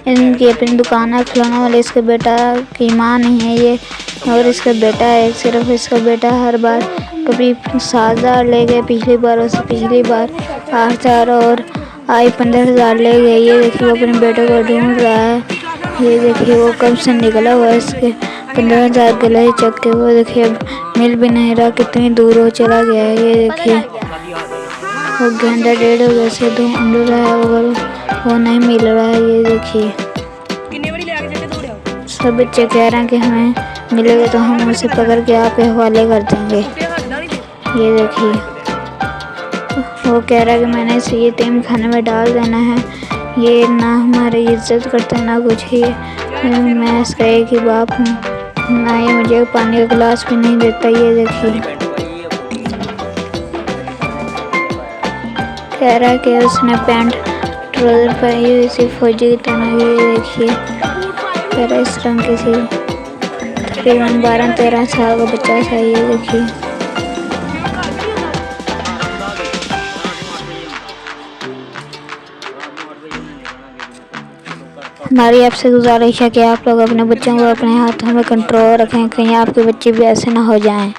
इनकी अपनी दुकान है खिलौने वाले। इसके बेटा की माँ नहीं है ये, और इसका बेटा है सिर्फ। इसका बेटा हर बार कभी 7,000 ले गए पिछली बार, उससे पिछली बार 8,000 और आई 15,000 ले गए। ये देखिए वो अपने बेटे को ढूंढ रहा है। ये देखिए वो कब से निकला हुआ है, इसके 15,000 गले चक के। वो देखिए अब मिल भी नहीं रहा, कितनी दूर वो चला गया है। ये देखिए वो घंटा 1.5 से ढूंढ रहा है मगर वो नहीं मिल रहा है। ये देखिए सब बच्चे कह रहे हैं कि हमें मिलेगा तो हम उसे पकड़ के आपके हवाले कर देंगे। ये देखिए वो कह रहा है कि मैंने इसे ये यतीम खाने में डाल देना है। ये ना हमारी इज्जत करता ना कुछ ही। मैं इसका एक ही बाप हूँ, ना ये मुझे पानी का गिलास भी नहीं देता। ये देखिए कह रहा है कि उसने पैंट ट्राउजर पहनी हुई इसी फौजी की तरह। ये देखिए कह रहा है इस रंग की सी तकरीबन 12-13 साल का बच्चा था। ये देखिए हमारी आपसे गुजारिश है कि आप लोग अपने बच्चों को अपने हाथों में कंट्रोल रखें, कहीं आपके बच्चे भी ऐसे ना हो जाएं।